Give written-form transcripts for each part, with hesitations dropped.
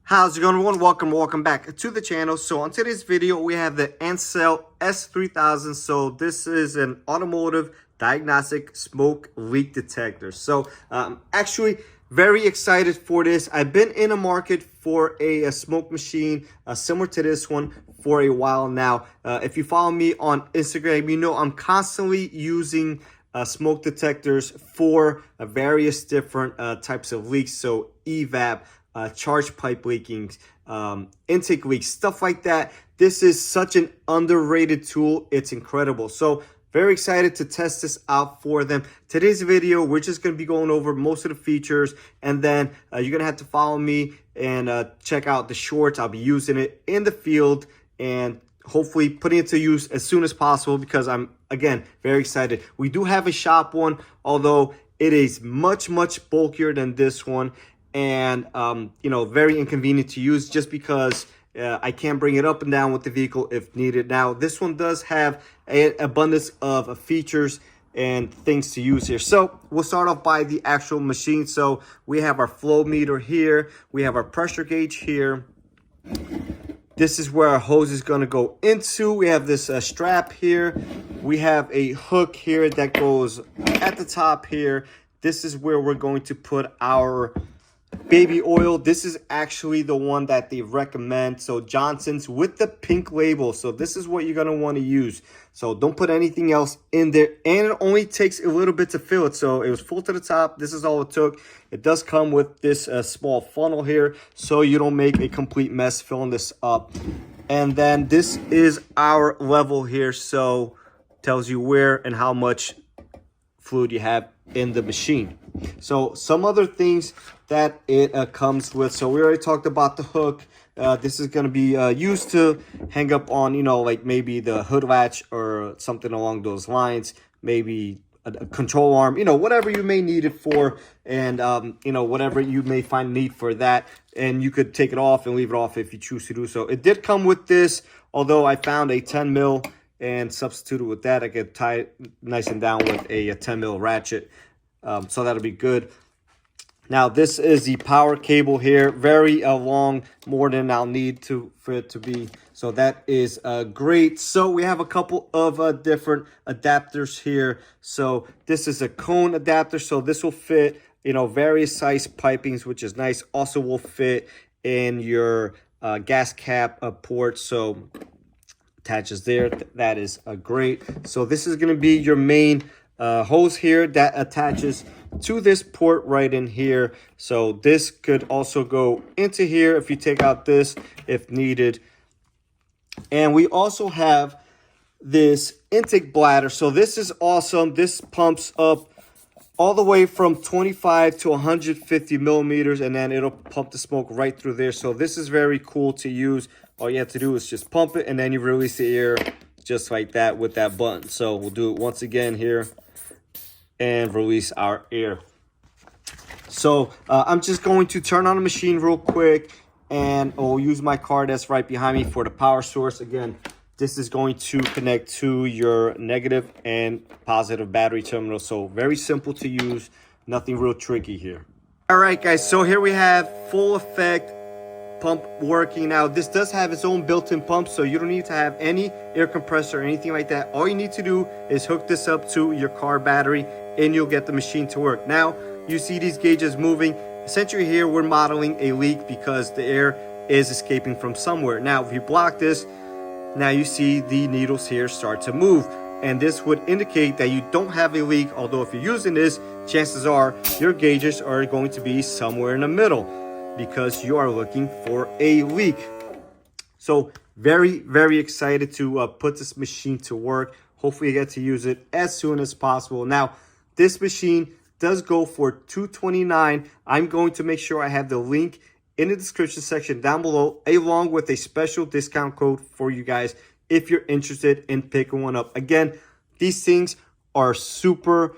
How's it going, everyone? Welcome back to the channel. So on today's video, we have the Ancel S3000. So this is an automotive diagnostic smoke leak detector. So actually very excited for this. I've been in a market for a smoke machine similar to this one for a while now. If you follow me on Instagram, you know I'm constantly using smoke detectors for various different types of leaks. So evap, charge pipe leaking, intake leaks, stuff like that. This is such an underrated tool. It's incredible. So very excited to test this out for them. Today's video, we're just going to be going over most of the features, and then you're going to have to follow me and check out the shorts. I'll be using it in the field and hopefully putting it to use as soon as possible because I'm, again, very excited. We do have a shop one, although it is much bulkier than this one, and you know, very inconvenient to use just because I can't bring it up and down with the vehicle if needed. Now this one does have an abundance of features and things to use here. So we'll start off by the actual machine. So we have our flow meter here, we have our pressure gauge here. This is where our hose is going to go into. We have this strap here. We have a hook here that goes at the top here. This is where we're going to put our baby oil. This is actually the one that they recommend. So Johnson's with the pink label. So this is what you're going to want to use. So don't put anything else in there. And it only takes a little bit to fill it. So it was full to the top. This is all it took. It does come with this small funnel here, so you don't make a complete mess filling this up. And then this is our level here. So tells you where and how much fluid you have in the machine. So some other things that it comes with. So we already talked about the hook. This is going to be used to hang up on, you know, like maybe the hood latch or something along those lines, maybe a control arm, you know, whatever you may need it for, and you know, whatever you may find need for that. And you could take it off and leave it off if you choose to do so. It did come with this, although I found a 10 mil and substituted with that. I could tie it nice and down with a 10 mil ratchet. So that'll be good. Now this is the power cable here, very long, more than I'll need for it to be. So that is great. So we have a couple of different adapters here. So this is a cone adapter, so this will fit, you know, various size pipings, which is nice. Also will fit in your gas cap port, so attaches there. That is great. So this is going to be your main hose here that attaches to this port right in here. So this could also go into here if you take out this if needed. And we also have this intake bladder. So this is awesome. This pumps up all the way from 25 to 150 millimeters, and then it'll pump the smoke right through there. So this is very cool to use. All you have to do is just pump it, and then you release the air just like that with that button. So we'll do it once again here and release our air. So I'm just going to turn on the machine real quick, and I'll use my card that's right behind me for the power source. Again, this is going to connect to your negative and positive battery terminal. So very simple to use, nothing real tricky here. All right, guys, so here we have full effect pump working. Now this does have its own built-in pump, so you don't need to have any air compressor or anything like that. All you need to do is hook this up to your car battery and you'll get the machine to work. Now you see these gauges moving. Essentially here we're modeling a leak because the air is escaping from somewhere. Now if you block this, now you see the needles here start to move, and this would indicate that you don't have a leak. Although if you're using this, chances are your gauges are going to be somewhere in the middle because you are looking for a leak. So very excited to put this machine to work. Hopefully you get to use it as soon as possible. Now this machine does go for $229. I'm going to make sure I have the link in the description section down below, along with a special discount code for you guys if you're interested in picking one up. Again, these things are super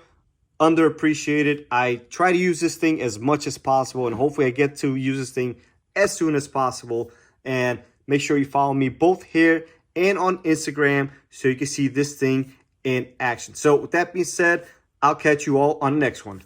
underappreciated. I try to use this thing as much as possible, and hopefully I get to use this thing as soon as possible. And make sure you follow me both here and on Instagram so you can see this thing in action. So with that being said, I'll catch you all on the next one.